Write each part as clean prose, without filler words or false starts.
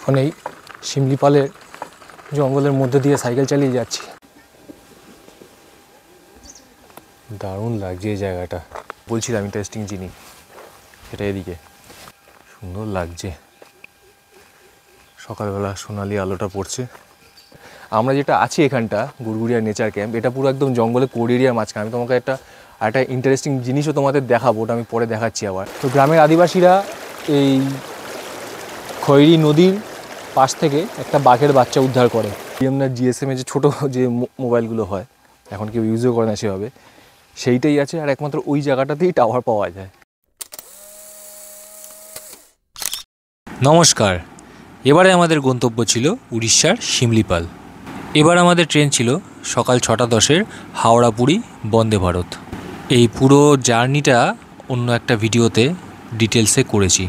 এখন এই শিমলিপালের জঙ্গলের মধ্যে দিয়ে সাইকেল চালিয়ে যাচ্ছি। দারুণ লাগছে এই জায়গাটা, বলছিলাম ইন্টারেস্টিং জিনিস সেটা। এদিকে সুন্দর লাগছে, সকালবেলা সোনালি আলোটা পড়ছে। আমরা যেটা আছি এখানটা গুড়গুড়িয়া নেচার ক্যাম্প, এটা পুরো একদম জঙ্গলে কোর এরিয়ার মাঝখানে। আমি তোমাকে একটা ইন্টারেস্টিং জিনিসও তোমাদের দেখাবো, ওটা আমি পরে দেখাচ্ছি আবার। তো গ্রামের আদিবাসীরা এই খয়েরি নদীর পাশ থেকে একটা বাঘের বাচ্চা উদ্ধার করে। আপনার জিএসএমে যে ছোটো যে মোবাইলগুলো হয়, এখন কেউ ইউজও করে না সেভাবে, সেইটাই আছে। আর একমাত্র ওই জায়গাটাতেই টাওয়ার পাওয়া যায়। নমস্কার। এবারে আমাদের গন্তব্য ছিল উড়িষ্যার শিমলিপাল। এবার আমাদের ট্রেন ছিল সকাল 6:10 হাওড়া পুরী বন্দে ভারত। এই পুরো জার্নিটা অন্য একটা ভিডিওতে ডিটেলসে করেছি,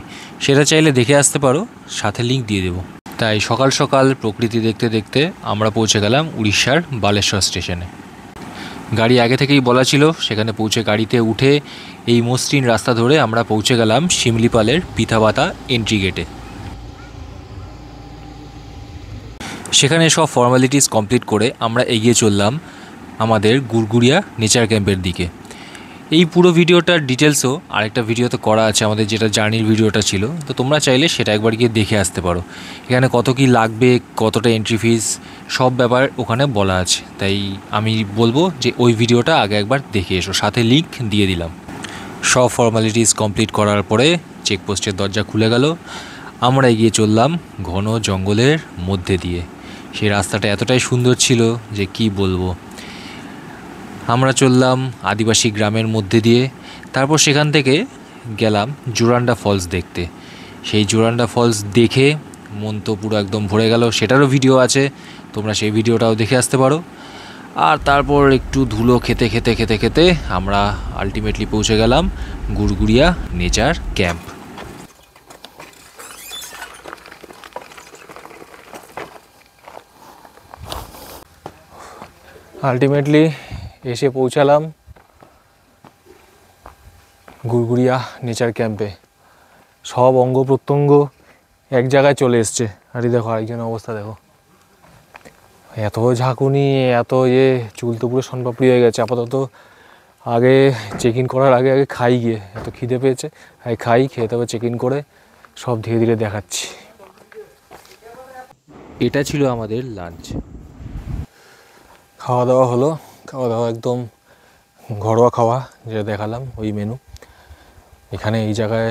সেটা চাইলে দেখে আসতে পারো, সাথে লিঙ্ক দিয়ে দেবো। তাই সকাল সকাল প্রকৃতি দেখতে দেখতে আমরা পৌঁছে গেলাম উড়িষ্যার বালেশ্বর স্টেশনে। গাড়ি আগে থেকেই বলা ছিল, সেখানে পৌঁছে গাড়িতে উঠে এই মসৃণ রাস্তা ধরে আমরা পৌঁছে গেলাম শিমলিপালের পিথাবাতা এন্ট্রি গেটে। সেখানে সব ফর্মালিটিস কমপ্লিট করে আমরা এগিয়ে চললাম আমাদের গুড়গুড়িয়া নেচার ক্যাম্পের দিকে। এই পুরো ভিডিওটার ডিটেলসও আরেকটা ভিডিওতে করা আছে, আমাদের যেটা জার্নির ভিডিওটা ছিল। তো তোমরা চাইলে সেটা একবার গিয়ে দেখে আসতে পারো। এখানে কত কি লাগবে, কতটা এন্ট্রি ফিস, সব ব্যাপার ওখানে বলা আছে। তাই আমি বলবো যে ওই ভিডিওটা আগে একবার দেখে এসো, সাথে লিঙ্ক দিয়ে দিলাম। সব ফর্মালিটিস কমপ্লিট করার পরে চেকপোস্টের দরজা খুলে গেল। আমরা এগিয়ে চললাম ঘন জঙ্গলের মধ্যে দিয়ে। সেই রাস্তাটা এতটাই সুন্দর ছিল যে কি বলবো। আমরা চললাম আদিবাসী গ্রামের মধ্যে দিয়ে, তারপর সেখান থেকে গেলাম জোরান্ডা ফলস দেখতে। সেই জোরান্ডা ফলস দেখে মন তো পুরো একদম ভরে গেল, সেটারও ভিডিও আছে, তোমরা সেই ভিডিওটাও দেখে আসতে পারো। আর তারপর একটু ধুলো খেতে খেতে খেতে খেতে আমরা আলটিমেটলি পৌঁছে গেলাম গুড়গুড়িয়া নেচার ক্যাম্প। আলটিমেটলি এসে পৌঁছালাম গুড়গুড়িয়া নেচার ক্যাম্পে। সব অঙ্গ প্রত্যঙ্গ এক জায়গায় চলে এসছে। আর দেখো আরেকজনের অবস্থা দেখো, এত ঝাঁকুনি, এত চুল তো পুরো সনপাপড়ি হয়ে গেছে। আপাতত আগে চেক ইন করার আগে খাই, গিয়ে এত খিদে পেয়েছে, খাই, খেয়ে তবে চেক ইন করে সব ধীরে ধীরে দেখাচ্ছি। এটা ছিল আমাদের লাঞ্চ। খাওয়া দাওয়া হলো, খাওয়া দাওয়া একদম ঘরোয়া খাওয়া, যেটা দেখালাম ওই মেনু। এখানে এই জায়গায়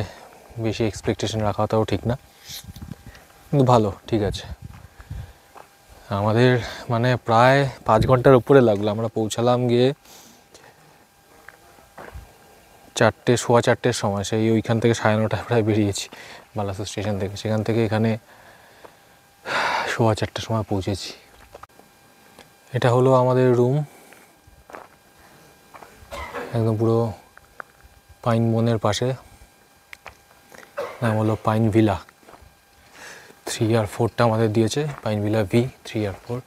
বেশি এক্সপেকটেশন রাখাটাও ঠিক না, কিন্তু ভালো, ঠিক আছে। আমাদের মানে প্রায় 5 ঘন্টার উপরে লাগলো। আমরা পৌঁছালাম গিয়ে 4:15 সময়। সেই ওইখান থেকে 9:30 প্রায় বেরিয়েছি বালাসোর স্টেশন থেকে। সেখান থেকে এখানে 4:15 সময় পৌঁছেছি। এটা হলো আমাদের রুম, একদম পুরো পাইন বনের পাশে। নাম হলো পাইন ভিলা। 3 আর 4টা আমাদের দিয়েছে, পাইন ভিলা V 3 আর 4।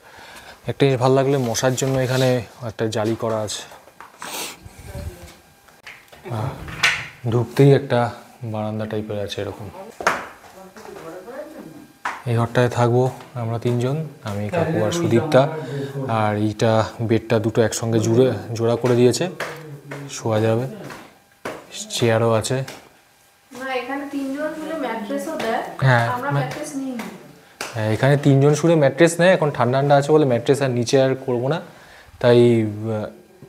একটা জিনিস ভালো লাগলে, মশার জন্য এখানে একটা জালি করা আছে। ঢুকতেই একটা বারান্দা টাইপের আছে এরকম। এই ঘরটায় থাকবো আমরা 3 জন, আমি, কাকু আর সুদীপ্তা। আর এইটা বেডটা দুটো একসঙ্গে জোড়া করে দিয়েছে, শোয়া যাবে। চেয়ারও আছে। হ্যাঁ, এখানে 3 জন শুলে ম্যাট্রেস নেয়। এখন ঠান্ডা ঠান্ডা আছে বলে ম্যাট্রেস আর নিচে আর করবো না, তাই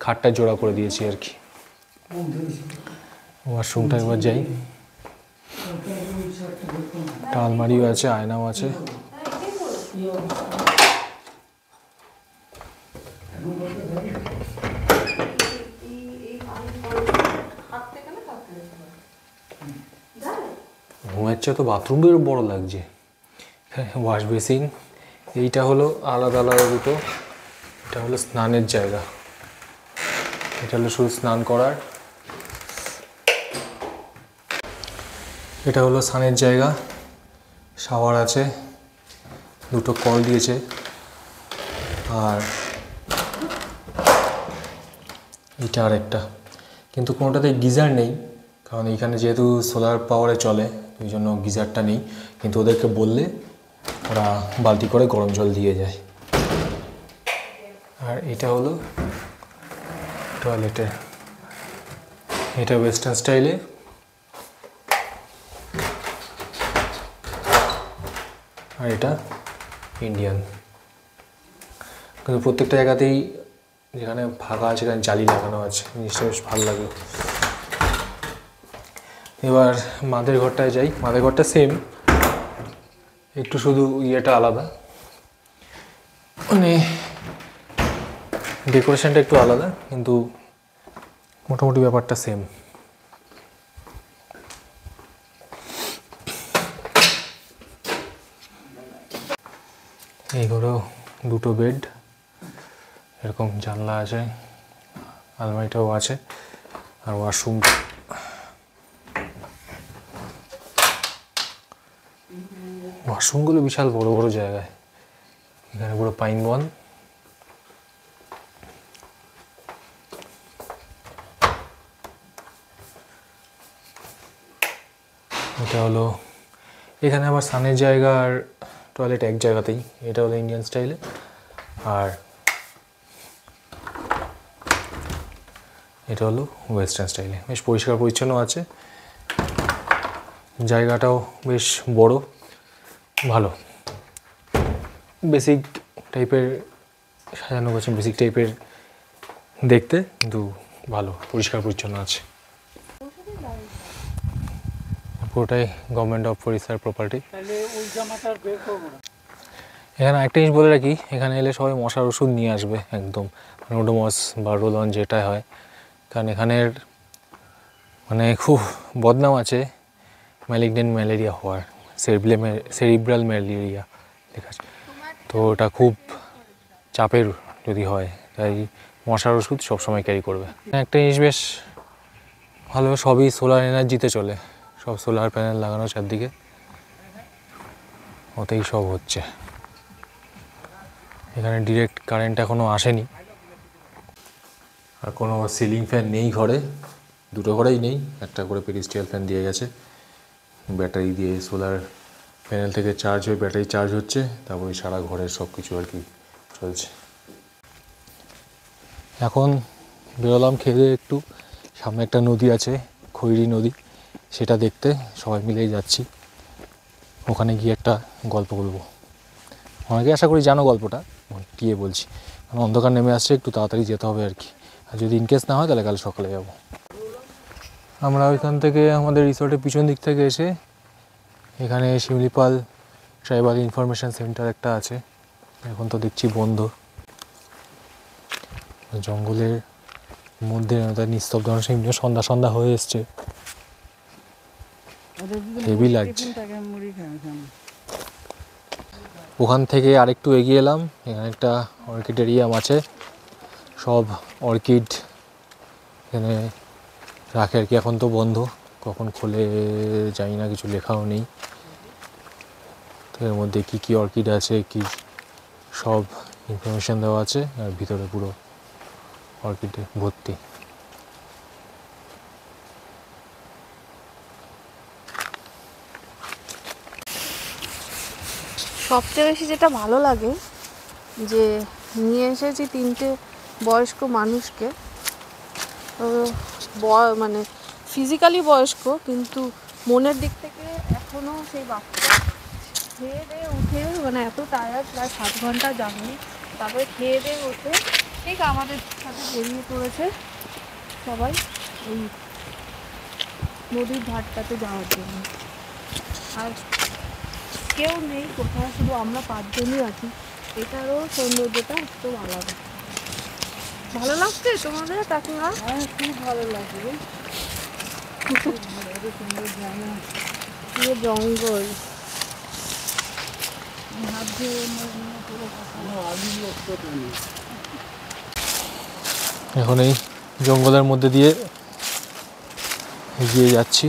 খাটটা জোড়া করে দিয়েছি আর কি। ওয়াশরুমটা একবার যাই। আলমারিও আছে, আয়নাও আছে। ঘুমাচ্ছে তো বাথরুম বড় লাগছে। ওয়াশ বেসিন, এইটা হলো আলাদা আলাদা দুটো। এটা হলো স্নানের জায়গা, এটা হলো শুধু স্নান করার। এটা হলো স্নানের জায়গা, শাওয়ার আছে, দুটো কল দিয়েছে। আর এটা আরেকটা, কিন্তু কোনোটাতে গিজার নেই, কারণ এইখানে যেহেতু সোলার পাওয়ারে চলে, ওই জন্য গিজারটা নেই। কিন্তু ওদেরকে বললে ওরা বালতি করে গরম জল দিয়ে যায়। আর এটা হলো টয়লেটের, এটা ওয়েস্টার্ন স্টাইলে, আর এটা ইন্ডিয়ান। কিন্তু প্রত্যেকটা জায়গাতেই যেখানে ফাঁকা আছে সেখানে জালি লাগানো আছে, জিনিসটা বেশ ভালো লাগলো। এবার মাদের ঘরটায় যাই। মাদের ঘরটা সেম, একটু শুধু ইয়েটা আলাদা, মানে ডেকোরেশনটা একটু আলাদা, কিন্তু মোটামুটি ব্যাপারটা সেম। এই ঘরেও দুটো বেড, এরকম জানলা আছে, আলমারিটাও আছে, আর ওয়াশরুম। ওয়াশরুমগুলো বিশাল বড় বড় জায়গায়, এখানে পুরো পাইন বন। এটা হলো, এখানে আবার স্নানের জায়গা আর টয়লেট এক জায়গাতেই। এটা হলো ইন্ডিয়ান স্টাইলে, আর এটা হলো ওয়েস্টার্ন স্টাইলে। বেশ পরিষ্কার পরিচ্ছন্ন আছে, জায়গাটাও বেশ বড়, ভালো। বেসিক টাইপের সাজানো গোছানো, বেসিক টাইপের দেখতে, কিন্তু ভালো, পরিষ্কার পরিচ্ছন্ন আছে। পুরোটাই গভর্নমেন্ট অফ পরিষ্কার প্রপার্টি। এখানে একটা জিনিস বলে রাখি, এখানে এলে সবাই মশার ওষুধ নিয়ে আসবে একদম, মানে ওডোমস বা রোলন যেটা হয়, কারণ এখানের মানে খুব বদনাম আছে ম্যালিগনেন্ট ম্যালেরিয়া হওয়ার, সেরিব্রাল ম্যালেরিয়া লেখা আছে, তো ওটা খুব চাপের যদি হয়, তাই মশার ওষুধ সবসময় ক্যারি করবে। একটা জিনিস বেশ ভালো, সবই সোলার এনার্জিতে চলে, সব সোলার প্যানেল লাগানো চারদিকে, ওতেই সব হচ্ছে। এখানে ডিরেক্ট কারেন্ট এখনও আসেনি, আর কোনো সিলিং ফ্যান নেই ঘরে, দুটো ঘরেই নেই, একটা করে পেডিস্ট্রিয়াল ফ্যান দিয়ে গেছে, ব্যাটারি দিয়ে সোলার প্যানেল থেকে চার্জ হয়ে ব্যাটারি চার্জ হচ্ছে, তারপরে সারা ঘরের সব কিছু আর কি চলছে। এখন বেরোলাম খেয়ে একটু, সামনে একটা নদী আছে, খৈরি নদী, সেটা দেখতে সবাই মিলেই যাচ্ছি। ওখানে গিয়ে একটা গল্প বলবো, অনেকে আশা করি জানো গল্পটা, গিয়ে বলছি, কারণ অন্ধকার নেমে আসছে, একটু তাড়াতাড়ি যেতে হবে আর কি, আর যদি ইনকেস না হয় তাহলে কাল সকালে যাব। আমরা ওইখান থেকে আমাদের রিসোর্টের পিছন দিক থেকে এসে এখানে শিমলিপাল ট্রাইবাল ইনফরমেশন সেন্টার একটা আছে, এখন তো দেখছি বন্ধ। জঙ্গলের মধ্যে তার নিস্তব্ধ, সন্ধ্যা সন্ধ্যা হয়ে এসছে, হেভি লাগছে। ওখান থেকে আরেকটু এগিয়ে এলাম, এখানে একটা অর্কিডেরিয়াম আছে, সব অর্কিড এখানে রাখে আর কি, এখন তো বন্ধ, কখন খোলে জানি না, কিছু লেখাও নেই। তো এর মধ্যে কী কী অর্কিড আছে কি সব ইনফরমেশান দেওয়া আছে, আর ভিতরে পুরো অর্কিডে ভর্তি। সবচেয়ে বেশি যেটা ভালো লাগে যে নিয়ে এসেছি 3টে বয়স্ক মানুষকে, মানে ফিজিক্যালি বয়স্ক কিন্তু মনের দিক থেকে এখনও সেই বাচ্চা। খেয়ে দিয়ে উঠে, মানে এত টায়ার্ড, প্রায় 7 ঘন্টা জার্নি, তারপরে খেয়ে দিয়ে উঠে ঠিক আমাদের সাথে বেরিয়ে পড়েছে সবাই ওই নদীর ধারটাতে যাওয়ার জন্য। আর কেউ নেই কোথাও, শুধু আমরা 5 জনই আছি, এটারও সৌন্দর্যটা একটু আলাদা। ভালো লাগছে তোমাদের কাকিমা? হ্যাঁ, খুব ভালো লাগছে, পুরো জঙ্গল। এখন এই জঙ্গলের মধ্যে দিয়ে এগিয়ে যাচ্ছি।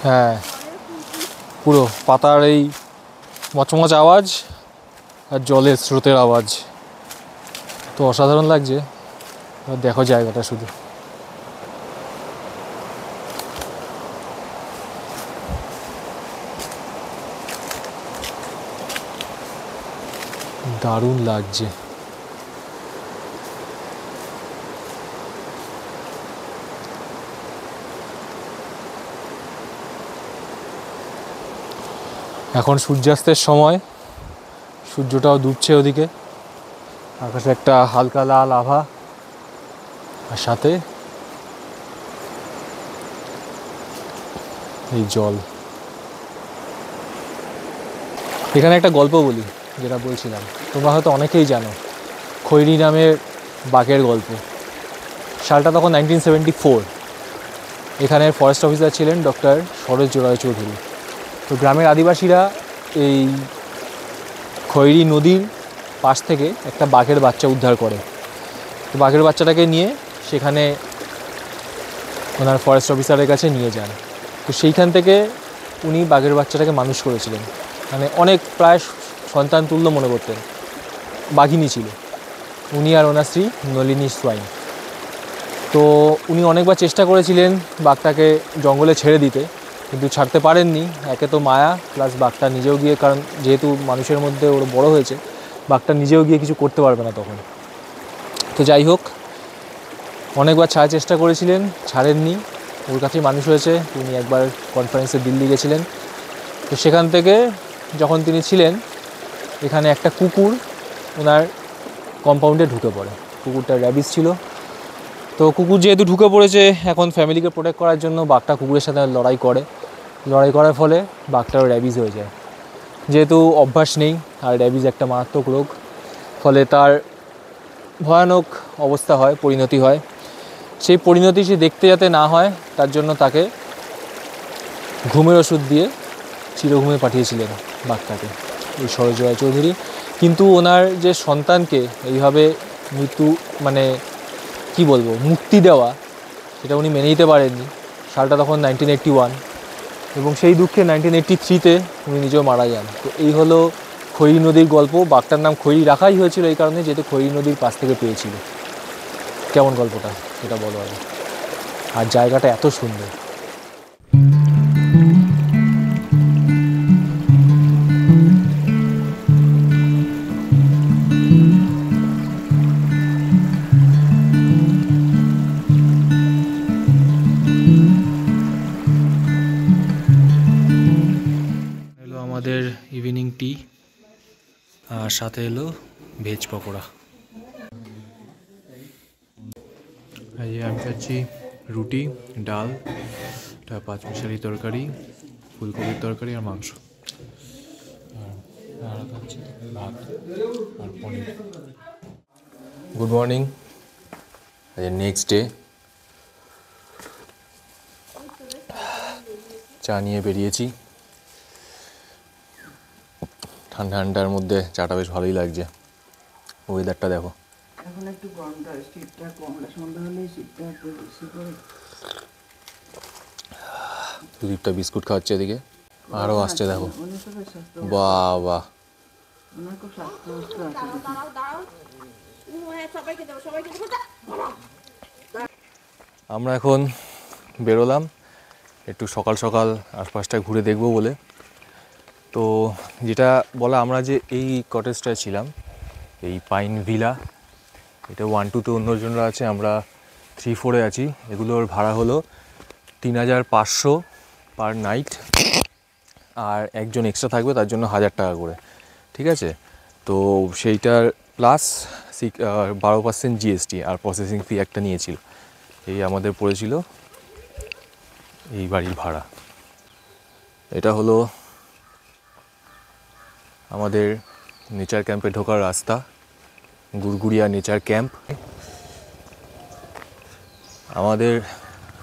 হ্যাঁ, পুরো পাতার এই মচমচ আওয়াজ আর জলের স্রোতের আওয়াজ, তো অসাধারণ লাগছে। দেখো জায়গাটা শুধু, দারুণ লাগছে। এখন সূর্যাস্তের সময়, সূর্যটাও ডুবছে ওদিকে, আকাশে একটা হালকা লাল আভা, আর সাথে এই জল। এখানে একটা গল্প বলি, যেটা বলছিলাম তোমরা হয়তো অনেকেই জানো, খৈরি নামের বাঘের গল্প। সালটা তখন 1974। এখানের ফরেস্ট অফিসার ছিলেন ডক্টর সরোজ জোড়ায় চৌধুরী। তো গ্রামের আদিবাসীরা এই খৈরি নদীর পাশ থেকে একটা বাঘের বাচ্চা উদ্ধার করে। তো বাঘের বাচ্চাটাকে নিয়ে সেখানে ওনার ফরেস্ট অফিসারের কাছে নিয়ে যান। তো সেইখান থেকে উনি বাঘের বাচ্চাটাকে মানুষ করেছিলেন, মানে অনেক প্রায় সন্তান তুল্য মনে করতেন। বাঘিনী ছিল উনি আর ওনার স্ত্রী নলিনী সোয়াইন। তো উনি অনেকবার চেষ্টা করেছিলেন বাঘটাকে জঙ্গলে ছেড়ে দিতে, কিন্তু ছাড়তে পারেননি। একে তো মায়া, প্লাস বাঘটা নিজেও গিয়ে, কারণ যেহেতু মানুষের মধ্যে ওর বড় হয়েছে, বাঘটা নিজেও গিয়ে কিছু করতে পারবে না তখন। তো যাই হোক, অনেকবার ছাড়ার চেষ্টা করেছিলেন, ছাড়েননি। ওর কাছেই মানুষ হয়েছে। উনি একবার কনফারেন্সে দিল্লি গেছিলেন। তো সেখান থেকে যখন তিনি ছিলেন, এখানে একটা কুকুর ওনার কম্পাউন্ডে ঢুকে পড়ে। কুকুরটার র্যাবিস ছিল। তো কুকুর যেহেতু ঢুকে পড়েছে, এখন ফ্যামিলিকে প্রোটেক্ট করার জন্য বাঘটা কুকুরের সাথে লড়াই করে। লড়াই করার ফলে বাঘটারও র্যাবিস হয়ে যায়। যেহেতু অভ্যাস নেই, আর র্যাবিস একটা মারাত্মক রোগ, ফলে তার ভয়ানক অবস্থা হয়, পরিণতি হয়। সেই পরিণতি সে দেখতে যাতে না হয়, তার জন্য তাকে ঘুমের ওষুধ দিয়ে চিরঘুমে পাঠিয়েছিলেন বাঘটাকে এই সরোজ রায় চৌধুরী। কিন্তু ওনার যে সন্তানকে এইভাবে মৃত্যু, মানে কি বলবো, মুক্তি দেওয়া, সেটা উনি মেনে নিতে পারেননি। সালটা তখন 1981, এবং সেই দুঃখে 1983-তে উনি নিজেও মারা যান। তো এই হলো খৈরি নদীর গল্প। বাঘটার নাম খৈরি রাখাই হয়েছিল এই কারণে, যেহেতু খৈরি নদীর পাশ থেকে পেয়েছিল। কেমন গল্পটা সেটা বলো আগে। আর জায়গাটা এত সুন্দর। এলো আমাদের ইভিনিং টি, আর সাথে এলো ভেজ পকোড়া। এই যে আমি খাচ্ছি রুটি, ডাল, পাঁচমিশালি তরকারি, ফুলকপির তরকারি আর মাংস, আর খাচ্ছি ভাত আর পনির। Good morning. আজ নেক্সট ডে। চা নিয়ে বেরিয়েছি। ঠান্ডা ঠান্ডার মধ্যে চাটা বেশ ভালোই লাগছে। ওয়েদারটা দেখো। এখন একটু গরমটা, শীতটা কমলা সন্ধ্যা হলে শীতটা একটু বেশি করে। সুদীপটা বিস্কুট খাওয়াচ্ছে এদিকে, আরও আসছে দেখো। উনি তো বেশ স্বাস্থ্য, বাহ বাহ, ওনার খুব স্বাস্থ্যগ্রস্ত আছে দেখি। আমরা এখন বেরোলাম একটু সকাল সকাল আশপাশটা ঘুরে দেখবো বলে। তো যেটা বলা, আমরা যে এই কটেজটায় ছিলাম, এই পাইন ভিলা, এটা 1, 2-তে অন্যজনরা আছে, আমরা 3, 4-এ আছি। এগুলোর ভাড়া হলো 3500 পার নাইট, আর একজন এক্সট্রা থাকবে তার জন্য 1000 টাকা করে, ঠিক আছে? তো সেইটার প্লাস 12% জিএসটি আর প্রসেসিং ফি একটা নিয়েছিল। এই আমাদের পড়েছিল এই বাড়ির ভাড়া। এটা হলো আমাদের নেচার ক্যাম্পে ঢোকার রাস্তা, গুড়গুড়িয়া নেচার ক্যাম্প। আমাদের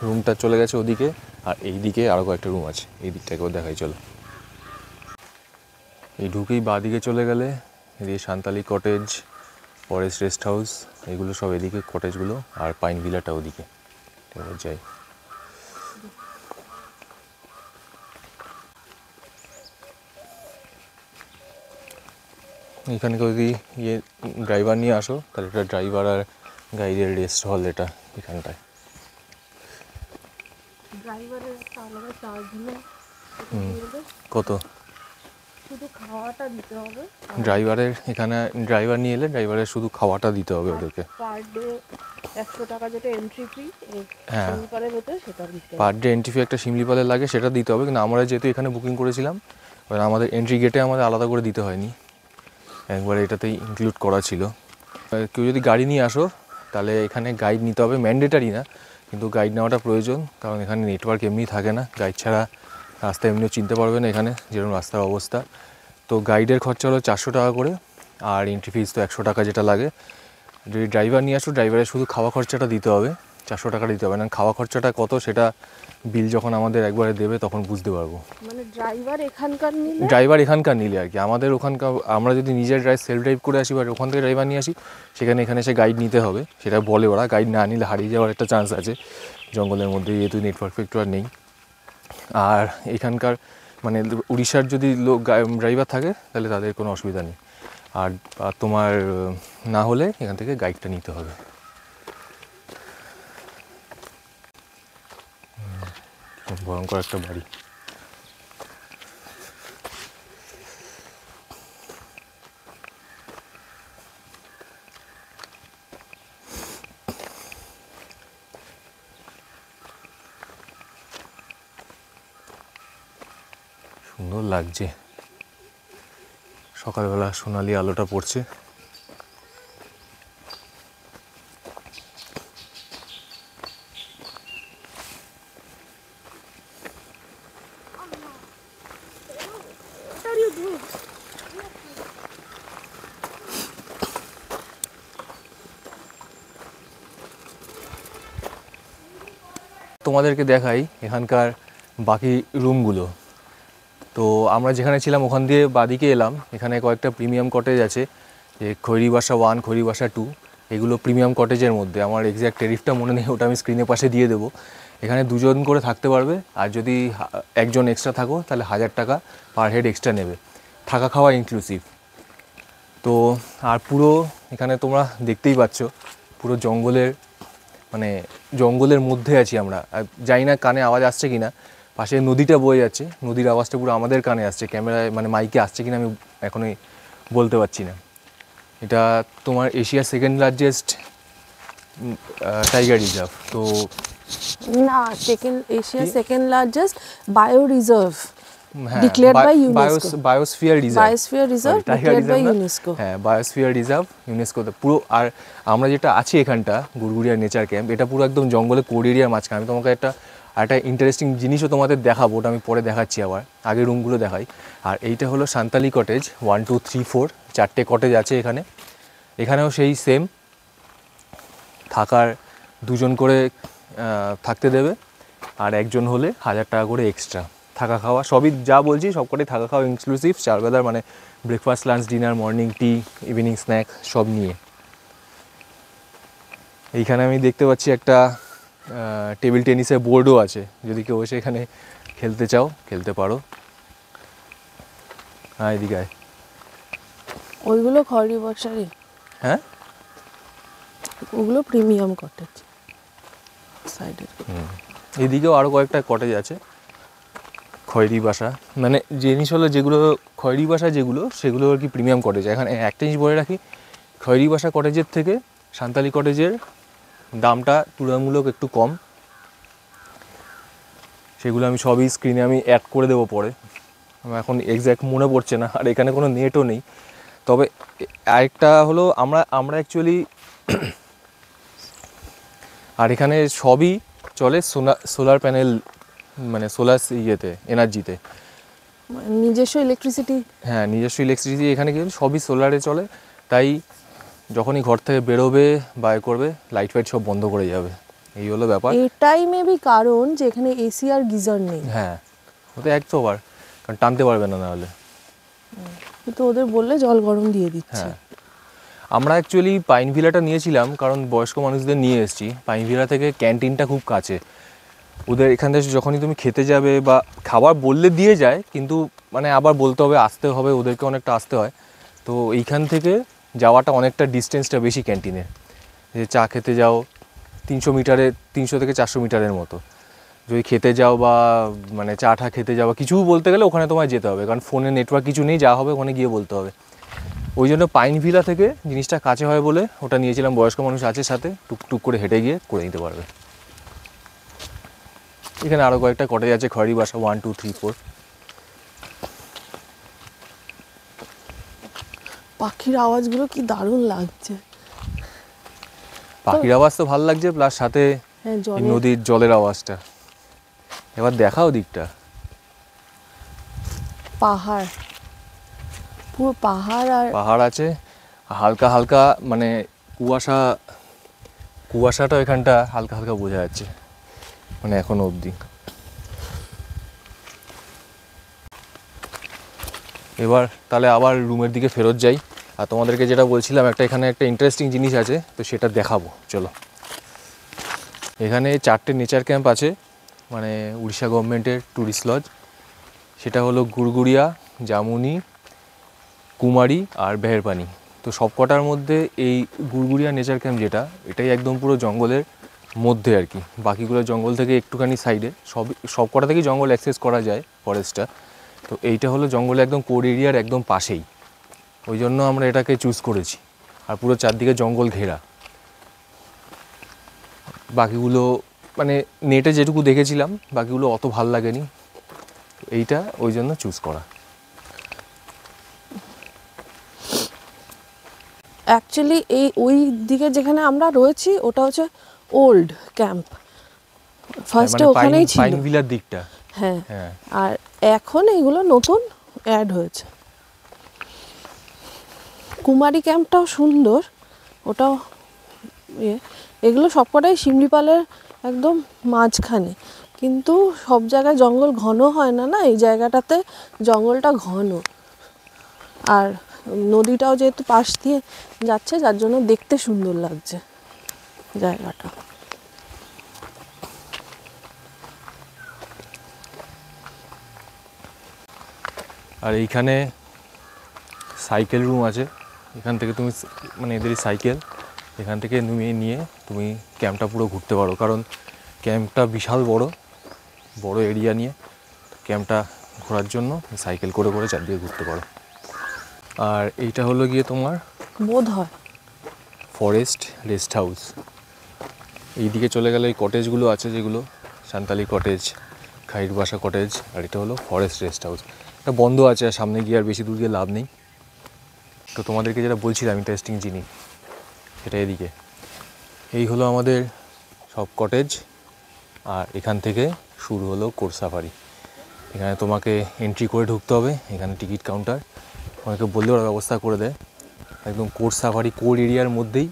রুমটা চলে গেছে ওদিকে, আর এই দিকে আরও কয়েকটা রুম আছে, এই দিকটাকেও দেখাই চলো। এই ঢুকেই বাঁ দিকে চলে গেলে এদিকে Santali cottage, forest rest house, এগুলো সব এদিকে কটেজগুলো, আর পাইন ভিলাটা ওদিকে। এবার যাই। এখানে যদি ড্রাইভার নিয়ে আসো, তাহলে এটা ড্রাইভার আর গাইডের রেস্ট হল, এটা এখানটায়। ড্রাইভারের একটা আলাদা চার্জ নেই। কত? শুধু খাওয়াটা দিতে হবে। ড্রাইভারের এখানে ড্রাইভার নিয়ে এলে ড্রাইভারের শুধু খাওয়াটা দিতে হবে ওদেরকে। পার ডে 100 টাকা যেটা এন্ট্রি ফি হ্যাঁ, শিমলিপালের ভেতরে সেটা দিতে হবে। পার ডে এন্ট্রি ফি একটা শিমলিপালের লাগে, সেটা দিতে হবে। কিন্তু আমরা যেহেতু এখানে বুকিং করেছিলাম, এবার আমাদের এন্ট্রি গেটে আমাদের আলাদা করে দিতে হয়নি, একবারে এটাতেই ইনক্লুড করা ছিল। কেউ যদি গাড়ি নিয়ে আসো তাহলে এখানে গাইড নিতে হবে, ম্যান্ডেটারি না, কিন্তু গাইড নেওয়াটা প্রয়োজন, কারণ এখানে নেটওয়ার্ক এমনি থাকে না, গাইড ছাড়া রাস্তা এমনিও চিনতে পারবে না এখানে যেরকম রাস্তার অবস্থা। তো গাইডের খরচা হলো 400 টাকা করে, আর এন্ট্রি ফিস তো 100 টাকা যেটা লাগে। যদি ড্রাইভার নিয়ে আসো ড্রাইভারের শুধু খাওয়া খরচাটা দিতে হবে, 400 টাকা দিতে হবে না। খাওয়া খরচাটা কত সেটা বিল যখন আমাদের একবারে দেবে তখন বুঝতে পারবো। মানে ড্রাইভার এখানকার নিলে, ড্রাইভার এখানকার নিলে আর কি, আমাদের ওখানকার আমরা যদি নিজের সেলফ ড্রাইভ করে আসি বা ওখান থেকে ড্রাইভার নিয়ে আসি, সেখানে এখানে এসে গাইড নিতে হবে, সেটা বলে ওরা। গাইড না নিলে হারিয়ে যাওয়ার একটা চান্স আছে জঙ্গলের মধ্যে, যেহেতু নেটওয়ার্ক ফেটওয়ার্ক নেই। আর এখানকার মানে উড়িষ্যার যদি লোক ড্রাইভার থাকে তাহলে তাদের কোনো অসুবিধা নেই। আর তোমার না হলে এখান থেকে গাইডটা নিতে হবে। ভয়ঙ্কর একটা বাড়ি। সুন্দর লাগছে, সকালবেলা সোনালি আলোটা পড়ছে। তোমাদেরকে দেখাই এখানকার বাকি রুমগুলো। তো আমরা যেখানে ছিলাম ওখান দিয়ে বাদিকে এলাম, এখানে কয়েকটা প্রিমিয়াম কটেজ আছে, যে খৈরিবাসা 1, খৈরিবাসা 2, এগুলো প্রিমিয়াম কটেজের মধ্যে। আমার এক্স্যাক্ট টেরিফটা মনে নেই, ওটা আমি স্ক্রিনের পাশে দিয়ে দেবো। এখানে 2 জন করে থাকতে পারবে, আর যদি একজন এক্সট্রা থাকো তাহলে 1000 টাকা পার হেড এক্সট্রা নেবে, থাকা খাওয়া ইনক্লুসিভ। তো আর পুরো এখানে তোমরা দেখতেই পাচ্ছ পুরো মানে জঙ্গলের মধ্যে আছি আমরা। জানি না কানে আওয়াজ আসছে কি না, পাশে নদীটা বয়ে যাচ্ছে, নদীর আওয়াজটা পুরো আমাদের কানে আসছে, ক্যামেরায় মানে মাইকে আসছে কিনা আমি এখনই বলতে পারছি না। এটা তোমার এশিয়ার 2nd লার্জেস্ট টাইগার রিজার্ভ। তো না, Asia 2nd largest bio reserve declared by UNESCO, biosphere reserve, biosphere reserve declared by UNESCO। হ্যাঁ, বায়োস্ফিয়ার রিজার্ভ ইউনেস্কোতে পুরো। আর আমরা যেটা আছি এখানটা গুড়গুড়িয়া নেচার ক্যাম্প, এটা পুরো একদম জঙ্গলে কোর এরিয়ার মাঝখানে। আমি তোমাকে একটা ইন্টারেস্টিং জিনিসও তোমাদের দেখাবো, ওটা আমি পরে দেখাচ্ছি, আবার আগে রুমগুলো দেখাই। আর এইটা হলো সান্তালি কটেজ 1, 2, 3, 4, 4টে কটেজ আছে এখানে। এখানেও সেই সেম, থাকার 2 জন করে থাকতে দেবে, আর একজন হলে 1000 টাকা করে এক্সট্রা। থাকা খাওয়া সবই যা বলছি সবকটাই থাকা খাওয়া ইনক্লুসিভ, 4 বেলার মানে ব্রেকফাস্ট, লাঞ্চ, ডিনার, মর্নিং টি, ইভিনিং স্ন্যাক সব নিয়ে। এইখানে আমি দেখতে পাচ্ছি একটা টেবিল টেনিসের বোর্ডও আছে, যদি কেউ এসে এখানে খেলতে চাও খেলতে পারো। হ্যাঁ, এদিকে আয়। ওইগুলো খড়িবাসারই, হ্যাঁ, ওগুলো প্রিমিয়াম কটেজ সাইডে। এদিকেও আরও কয়েকটা কটেজ আছে খয়েরি বাসা, মানে জিনিস হলো যেগুলো খয়েরি বাসা যেগুলো, সেগুলো আর কি প্রিমিয়াম কটেজ। এখানে একটা জিনিস বলে রাখি, খয়েরি বাসা কটেজের থেকে সান্তালি কটেজের দামটা তুলনামূলক একটু কম। সেগুলো আমি সবই স্ক্রিনে আমি অ্যাড করে দেবো পরে, আমার এখন এক্স্যাক্ট মনে পড়ছে না। আর এখানে কোনো নেটও নেই। তবে আরেকটা হলো আমরা অ্যাকচুয়ালি আর এখানে সবই চলে সোলার প্যানেল, মানে সোলার ইয়েতে, এনার্জিতে, নিজস্ব ইলেকট্রিসিটি। হ্যাঁ, নিজস্ব ইলেকট্রিসিটি এখানে কি সবই সোলারে চলে। তাই যখনই ঘর থেকে বেরোবে বা করবে, লাইট ফাইট সব বন্ধ করে যাবে, এই হলো ব্যাপার। এটাই মেবি কারণ যে এখানে এসি আর গিজার নেই। হ্যাঁ, ওতে একবার কারণ টানতে পারবে না নাহলে। কিন্তু ওদের বললে জল গরম দিয়ে দিচ্ছে। হ্যাঁ, আমরা অ্যাকচুয়ালি পাইন ভিলাটা নিয়েছিলাম কারণ বয়স্ক মানুষদের নিয়ে এসেছি। পাইন ভিলা থেকে ক্যান্টিনটা খুব কাছে ওদের। এখান থেকে যখনই তুমি খেতে যাবে বা খাবার বললে দিয়ে যায়, কিন্তু মানে আবার বলতে হবে, আসতে হবে, ওদেরকে অনেকটা আসতে হয়। তো এইখান থেকে যাওয়াটা অনেকটা ডিস্টেন্সটা বেশি ক্যান্টিনের, যে চা খেতে যাও 300 থেকে 400 মিটারের মতো। যদি খেতে যাও বা মানে চা টা খেতে যাও বা কিছু বলতে গেলে ওখানে তোমায় যেতে হবে, কারণ ফোনে নেটওয়ার্ক কিছু নেই, যা হবে ওখানে গিয়ে বলতে হবে। ওই জন্য পাইন ভিলা থেকে জিনিসটা কাছে হয় বলে ওটা নিয়েছিলাম। বয়স্ক মানুষ আছে সাথে, টুকটুক করে হেঁটে গিয়ে করে নিতে পারবে। এখানে আরও কয়েকটা কটেজ আছে, খড়ি বাসা 1 2 3 4। পাখির আওয়াজগুলো কি দারুণ লাগছে। পাখির আওয়াজ তো ভালো লাগছে, প্লাস সাথে হ্যাঁ, এই নদীর জলের আওয়াজটা। এবার দেখাও দিকটা। পাহাড়, পুরো পাহাড়। আর পাহাড় আছে, হালকা হালকা মানে কুয়াশাটা এখানটা হালকা হালকা বোঝা যাচ্ছে মানে এখনো অবধি। এবার তাহলে আবার রুমের দিকে ফেরত যাই। আর তোমাদেরকে যেটা বলছিলাম, এখানে একটা ইন্টারেস্টিং জিনিস আছে, তো সেটা দেখাবো চলো। এখানে 4টে নেচার ক্যাম্প আছে, মানে উড়িষ্যা গভর্নমেন্টের ট্যুরিস্ট লজ। সেটা হলো গুড়গুড়িয়া, জামুনি, কুমারী আর বেহেরপানি। তো সবকটার মধ্যে এই গুড়গুড়িয়া নেচার ক্যাম্প যেটা, এটাই একদম পুরো জঙ্গলের মধ্যে আর কি। বাকিগুলো জঙ্গল থেকে একটুখানি সাইডে, সবকটা থেকেই জঙ্গল অ্যাক্সেস করা যায়, ফরেস্টটা। তো এইটা হলো জঙ্গলে একদম কোর এরিয়ার একদম পাশেই, ওই জন্য আমরা এটাকে চুজ করেছি। আর পুরো চারদিকে জঙ্গল ঘেরা। বাকিগুলো মানে নেটে যেটুকু দেখেছিলাম, বাকিগুলো অত ভাল লাগেনি, এইটা ওই জন্য চুজ করা। অ্যাকচুয়ালি ওই দিকে যেখানে আমরা রয়েছি ওটা হচ্ছে ওল্ড ক্যাম্প, ফার্স্টে ওখানেই ছিল, পাইন ভিলার দিকটা। হ্যাঁ। হ্যাঁ, আর এখন এইগুলো নতুন অ্যাড হয়েছে। কুমারী ক্যাম্পটাও সুন্দর, ওটাও এগুলো সবকটাই শিমলিপালের একদম মাঝখানে, কিন্তু সব জায়গায় জঙ্গল ঘন হয় না, এই জায়গাটাতে জঙ্গলটা ঘন। আর নদীটাও যেহেতু পাশ দিয়ে যাচ্ছে, যার জন্য দেখতে সুন্দর লাগছে জায়গাটা। আর এইখানে সাইকেল রুম আছে। এখান থেকে তুমি মানে এদেরই সাইকেল, এখান থেকে নিয়ে তুমি ক্যাম্পটা পুরো ঘুরতে পারো, কারণ ক্যাম্পটা বিশাল বড় এরিয়া নিয়ে। ক্যাম্পটা ঘোরার জন্য সাইকেল করে করে চারদিকে ঘুরতে পারো। আর এইটা হলো গিয়ে তোমার বোধ হয় ফরেস্ট রেস্ট হাউস। এইদিকে চলে গেলে এই কটেজগুলো আছে, যেগুলো সান্তালি কটেজ, খাইর বাসা কটেজ। আর এটা হলো ফরেস্ট রেস্ট হাউস। এটা বন্ধ আছে, আর সামনে গিয়ে আর বেশি দূর গিয়ে লাভ নেই। তো তোমাদেরকে যেটা বলছিলাম ইন্টারেস্টিং জিনিস, সেটা এদিকে। এই হলো আমাদের সব কটেজ। আর এখান থেকে শুরু হলো কোর সাফারি। এখানে তোমাকে এন্ট্রি করে ঢুকতে হবে, এখানে টিকিট কাউন্টার। অনেকে বললে ওরা ব্যবস্থা করে দেয়। একদম কোর সাফারি, কোর এরিয়ার মধ্যেই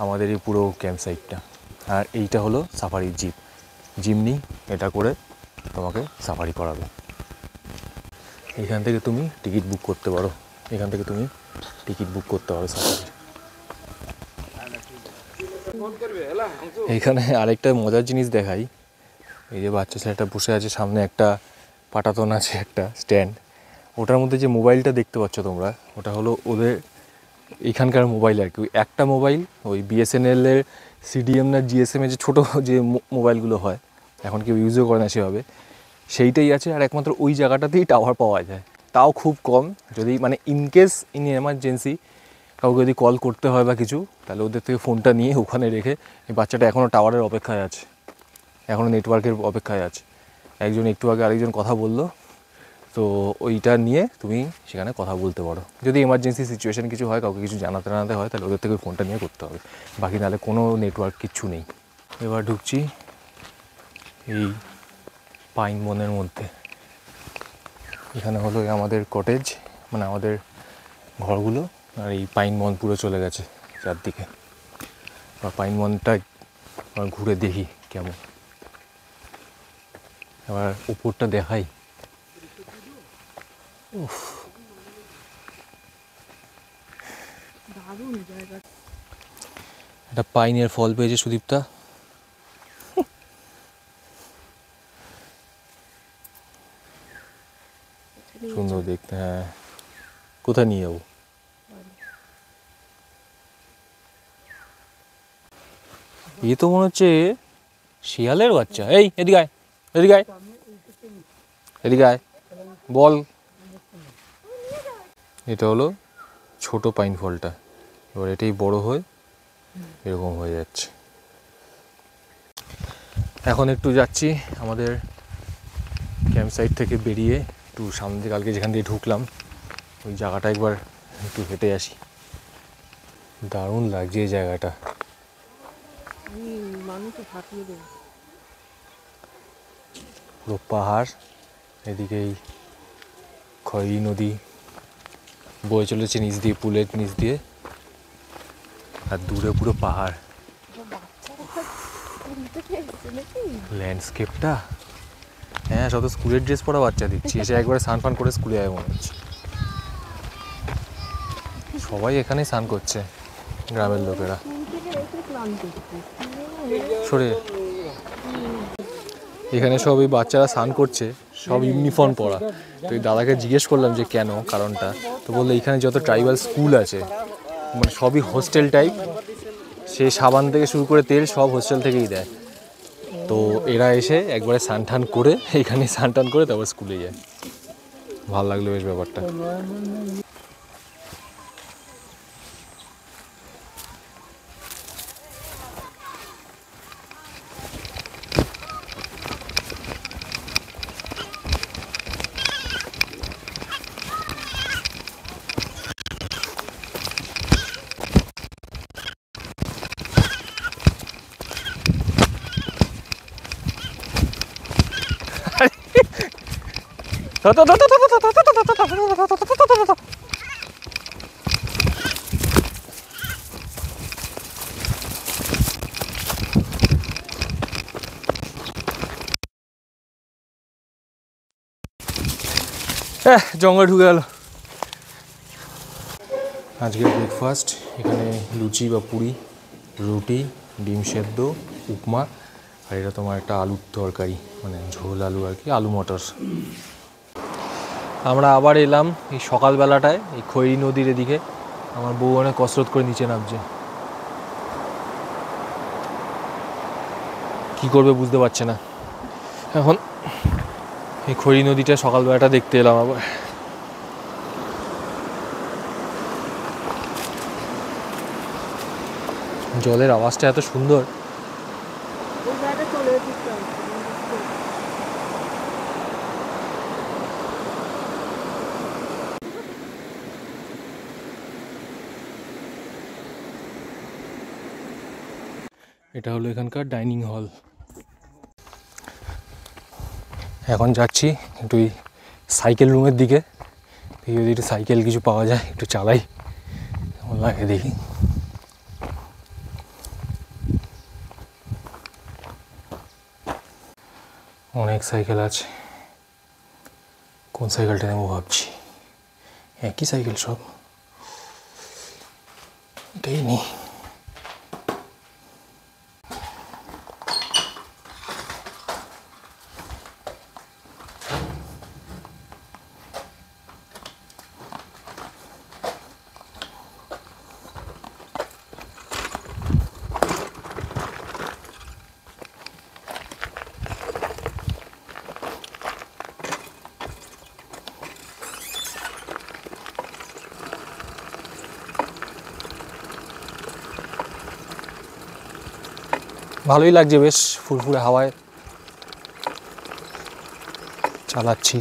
আমাদের এই পুরো ক্যাম্প সাইটটা। আর এইটা হলো সাফারির জিমনি, এটা করে তোমাকে সাফারি করাবে। এখান থেকে তুমি টিকিট বুক করতে পারো, সাফারির। এইখানে আরেকটা মজার জিনিস দেখাই। এই যে বাচ্চা ছেলেটা বসে আছে, সামনে একটা পাটাতন আছে, একটা স্ট্যান্ড। ওটার মধ্যে যে মোবাইলটা দেখতে পাচ্ছ তোমরা, ওটা হলো ওদের এখানকার মোবাইল আর কি। একটা মোবাইল ওই বিএসএনএলের সিডিএম না জিএসএমের যে ছোটো যে মোবাইলগুলো হয়, এখন কেউ ইউজও করে না সেভাবে, সেইটাই আছে। আর একমাত্র ওই জায়গাটাতেই টাওয়ার পাওয়া যায়, তাও খুব কম। যদি মানে ইনকেস ইন এমার্জেন্সি কাউকে যদি কল করতে হয় বা কিছু, তাহলে ওদের থেকে ফোনটা নিয়ে ওখানে রেখে, এই বাচ্চাটা এখনও টাওয়ারের অপেক্ষায় আছে, এখনও নেটওয়ার্কের অপেক্ষায় আছে। একজন একটু আগে আরেকজন কথা বললো, তো ওইটা নিয়ে তুমি সেখানে কথা বলতে পারো। যদি এমার্জেন্সি সিচুয়েশান কিছু হয়, কাউকে কিছু জানাতে হয়, তাহলে ওদের থেকে ফোনটা নিয়ে করতে হবে। বাকি নাহলে কোনো নেটওয়ার্ক কিচ্ছু নেই। এবার ঢুকছি এই পাইন বনের মধ্যে। এখানে হলো আমাদের কটেজ, মানে আমাদের ঘরগুলো। আর এই পাইন বন পুরো চলে গেছে চারদিকে। বা পাইন বনটা ঘুরে দেখি কেমন। এবার উপরটা দেখাই। একটা পাইনের ফল পেয়েছে সুদীপ্তা। সুন্দর দেখতে। হ্যাঁ, কোথায় নিয়ে যাবো? এ তো মনে হচ্ছে শিয়ালের বাচ্চা। এই এদিকে আয়, এদিকে আয়, এদিকে আয়, বল। এটা হলো ছোট পাইন ফলটা, এবার এটাই বড় হয়ে এরকম হয়ে যাচ্ছে। এখন একটু যাচ্ছি আমাদের ক্যাম্প সাইট থেকে বেরিয়ে একটু সামনে দিয়ে, কালকে যেখান দিয়ে ঢুকলাম ওই জায়গাটা একবার একটু হেঁটে আসি। দারুণ লাগছে এই জায়গাটা। পুরো পাহাড়, এদিকে এই খয়রি নদী বয়ে চলেছে নিচ দিয়ে, পুলের নিচ দিয়ে, আর দূরে পুরো পাহাড়। ল্যান্ডস্কেপটা, হ্যাঁ সব তো স্কুলের ড্রেস পরা বাচ্চা দিচ্ছি, এসে একবারে স্নান ফান করে স্কুলে যায় মনে হচ্ছে। সবাই এখানেই স্নান করছে গ্রামের লোকেরা। সরে এখানে সব এই বাচ্চারা স্নান করছে, সব ইউনিফর্ম পরা। তো এই দাদাকে জিজ্ঞেস করলাম যে কেন, কারণটা। তো বললো এখানে যত ট্রাইবাল স্কুল আছে মানে সবই হোস্টেল টাইপ, সে সাবান থেকে শুরু করে তেল সব হোস্টেল থেকেই দেয়। তো এরা এসে একবারে স্নান টান করে এখানে স্নান টান করে তারপর স্কুলে যায়। ভালো লাগলো বেশ ব্যাপারটা। জঙ্গল ঢুকে গেল। আজকের ব্রেকফাস্ট এখানে লুচি বা পুরি, রুটি, ডিম সেদ্ধ, উপমা, আর এটা তোমার একটা আলুর তরকারি, মানে ঝোল আলু আর কি, আলু মটর। আমরা আবার এলাম এই সকালবেলাটায় এই খয়রি নদীর এদিকে। আমার বউ অনেক কসরত করে নিচে নামছে, কি করবে বুঝতে পারছে না। এখন এই খয়রি নদীটা সকালবেলাটা দেখতে এলাম আবার। জলের আওয়াজটা এত সুন্দর। এটা হলো এখানকার ডাইনিং হল। এখন যাচ্ছি একটু সাইকেল রুমের দিকে, যদি একটু সাইকেল কিছু পাওয়া যায় একটু চালাই, কেমন লাগে দেখি। অনেক সাইকেল আছে, কোন সাইকেলটা নেবো ভাবছি। একই সাইকেল সব, এটাই নেই। ভালোই লাগছে, বেশ ফুরফুরে হাওয়ায় চালাচ্ছি।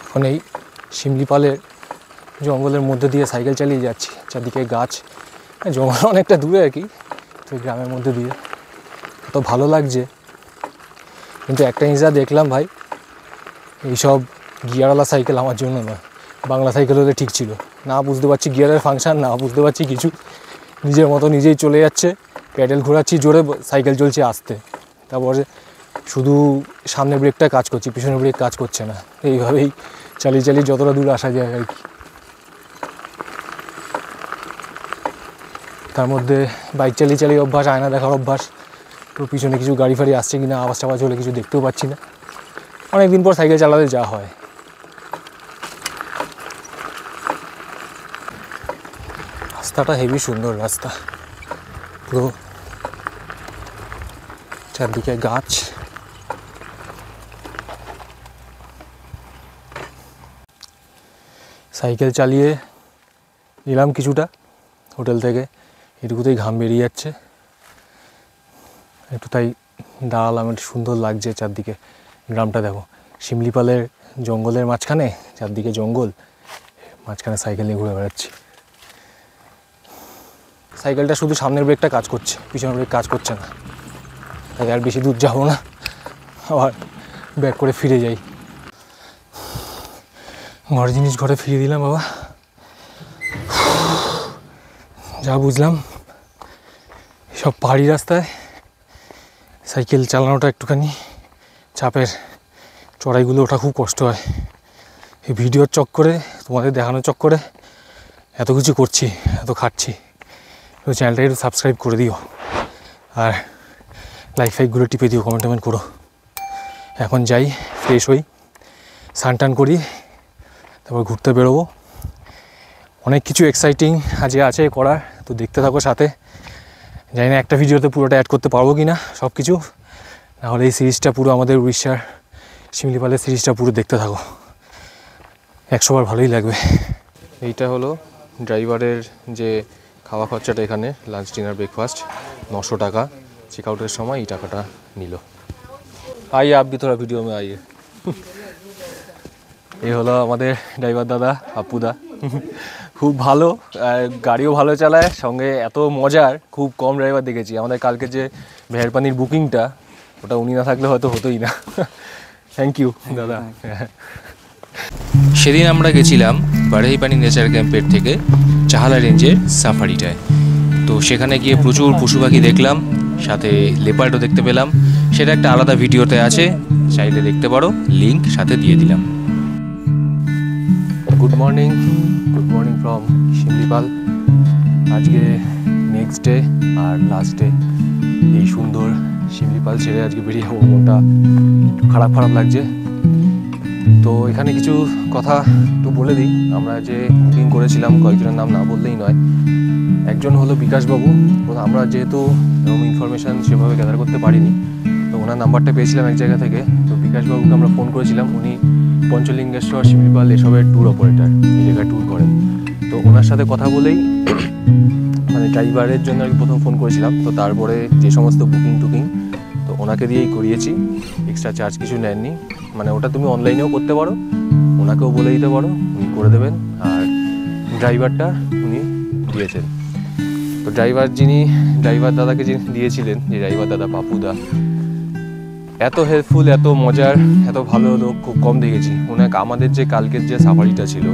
এখন এই শিমলিপালের জঙ্গলের মধ্যে দিয়ে সাইকেল চালিয়ে যাচ্ছি, চারদিকে গাছ, জঙ্গল অনেকটা দূরে আর কি, তো গ্রামের মধ্যে দিয়ে তো ভালো লাগছে। কিন্তু একটা জিনিস দেখলাম ভাই, এইসব গিয়ারওয়ালা সাইকেল আমার জন্য নয়। বাংলা সাইকেল হলে ঠিক ছিল, না বুঝতে পারছি গিয়ারের ফাংশান, না বুঝতে পারছি কিছু, নিজের মতো নিজেই চলে যাচ্ছে, প্যাডেল ঘোরাচ্ছি জোরে, সাইকেল চলছে আস্তে, তারপরে শুধু সামনের ব্রেকটা কাজ করছি, পিছনের ব্রেক কাজ করছে না। এইভাবেই চালিয়ে চালিয়ে যতটা দূর আসা যায় আর কি। তার মধ্যে বাইক চালিয়ে চালিয়ে অভ্যাস, আয়না দেখার অভ্যাস, তো পিছনে কিছু গাড়ি ফাড়ি আসছে কিনা, আওয়াজ টাওয়াজ হলে কিছু দেখতেও পাচ্ছি না। অনেকদিন পর সাইকেল চালাতে যা হয়। রাস্তাটা হেভি সুন্দর রাস্তা, পুরো চারদিকে গাছ। সাইকেল চালিয়ে নিলাম কিছুটা হোটেল থেকে, এটুকুতেই ঘাম বেরিয়ে যাচ্ছে একটু, তাই দাঁড়ালাম। একটু সুন্দর লাগছে চারদিকে গ্রামটা, দেখো শিমলিপালের জঙ্গলের মাঝখানে, চারদিকে জঙ্গল, মাঝখানে সাইকেল নিয়ে ঘুরে বেড়াচ্ছি। সাইকেলটা শুধু সামনের ব্রেকটা কাজ করছে, পিছনের ব্রেক কাজ করছে না, তাই আর বেশি দূর যাবো না, আবার ব্যাক করে ফিরে যাই। ঘরের জিনিস ঘরে ফিরিয়ে দিলাম বাবা। যা বুঝলাম সব পাহাড়ি রাস্তায় সাইকেল চালানোটা একটুখানি চাপের, চড়াইগুলো ওঠা খুব কষ্ট হয়। এই ভিডিওর চক্করে, তোমাদের দেখানোর চক্করে এত কিছু করছি, এত খাচ্ছি। তো চ্যানেলটাকে একটু সাবস্ক্রাইব করে দিও, আর লাইক ফাইকগুলো টিপে দিও, কমেন্ট করো। এখন যাই, ফ্রেশ হই, স্নান করি, তারপর ঘুরতে বেরোবো। অনেক কিছু এক্সাইটিং আজকে আছে করার, তো দেখতে থাকো সাথে। জানি না একটা ভিডিওতে পুরোটা অ্যাড করতে পারবো কি না সব কিছু, নাহলে এই সিরিজটা পুরো আমাদের উড়িষ্যার শিমলিপালের সিরিজটা পুরো দেখতে থাকো, 100 বার ভালোই লাগবে। এইটা হলো ড্রাইভারের যে খাওয়া খরচাটা, এখানে লাঞ্চ ডিনার ব্রেকফাস্ট 900 টাকা। চেক আউটের সময় এই টাকাটা নিল। আইয়ে আপ ভি থোড়া ভিডিও মে আইয়ে। এই হলো আমাদের ড্রাইভার দাদা, আপুদা, খুব ভালো, গাড়িও ভালো চালায়, সঙ্গে এত মজার খুব কম ড্রাইভার দেখেছি। আমাদের কালকে যে মেহেরপানির বুকিংটা, ওটা উনি না থাকলে হয়তো হতোই না। থ্যাংক ইউ দাদা। সেদিন আমরা গেছিলাম বারহাইপানি নেচার ক্যাম্পের থেকে চাহালা রেঞ্জের সাফারিটায়। তো সেখানে গিয়ে প্রচুর পশু পাখি দেখলাম, সাথে লেপার্ডও দেখতে পেলাম। সেটা একটা আলাদা ভিডিওতে আছে, চাইলে দেখতে পারো, লিঙ্ক সাথে দিয়ে দিলাম। Good morning from Similipal. আজকে নেক্সট ডে আর লাস্ট ডে। এই সুন্দর শিমলিপাল ছেড়ে আজকে বেরিয়ে যাবো, মনটা খারাপ লাগছে। তো এখানে কিছু কথা একটু বলে দিই। আমরা যে বুকিং করেছিলাম, কয়েকজনের নাম না বললেই নয়। একজন হলো বিকাশবাবু। আমরা যেহেতু এরকম ইনফরমেশান সেভাবে গ্যাদার করতে পারিনি, তো ওনার নাম্বারটা পেয়েছিলাম এক জায়গা থেকে। তো বিকাশবাবুকে আমরা ফোন করেছিলাম। উনি পঞ্চলিঙ্গেশ্বর, শিমলিপাল এসবের ট্যুর অপারেটার, এই জায়গায় ট্যুর করেন। তো ওনার সাথে কথা বলেই মানে ড্রাইভারের জন্য আর কি প্রথম ফোন করেছিলাম। তো তারপরে যে সমস্ত বুকিং তো ওনাকে দিয়েই করিয়েছি, এক্সট্রা চার্জ কিছু নেননি। মানে ওটা তুমি অনলাইনেও করতে পারো, ওনাকেও বলে দিতে পারো, উনি করে দেবেন। আর ড্রাইভারটা উনি দিয়েছেন। তো ড্রাইভার দাদাকে যিনি দিয়েছিলেন, যে ড্রাইভার দাদা পাপুদা, এত হেল্পফুল, এত মজার, এত ভালো লোক খুব কম দেখেছি। ওনাকে আমাদের যে কালকের যে সাফারিটা ছিল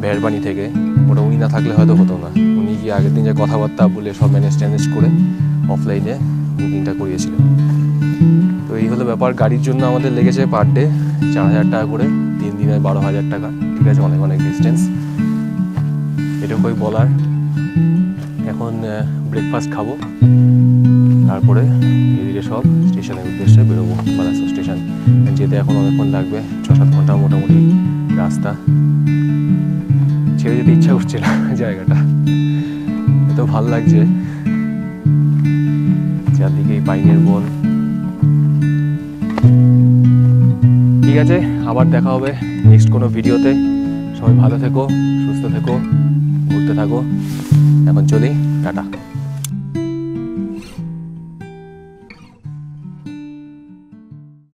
মেহেরবানি থেকে, ওটা উনি না থাকলে হয়তো হতো না। উনি গিয়ে আগের দিন যে কথাবার্তা বলে সব ম্যানেজ করে অফলাইনে বুকিংটা করিয়েছিলেন। তো এই হলো ব্যাপার। গাড়ির জন্য আমাদের লেগেছে পার ডে 4000 টাকা করে, 3 দিনে 12,000 টাকা। ঠিক আছে, অনেক ডিস্টেন্স, এটুকুই বলার। এখন ব্রেকফাস্ট খাবো, তারপরে ধীরে ধীরে সব স্টেশনের উদ্দেশ্যে বেরোবো। বালাসোর স্টেশন যেতে এখন অনেকক্ষণ লাগবে, 6-7 ঘন্টা মোটামুটি রাস্তা। ছেড়ে যেতে ইচ্ছা করছে না জায়গাটা, এত ভালো লাগছে। চারদিকে এই পাইনের বন। ঠিক আছে, আবার দেখা হবে নেক্সট কোনো ভিডিওতে। সবাই ভালো থেকো, সুস্থ থেকো, ঘুরতে থাকো। এখন চলি, টাটা।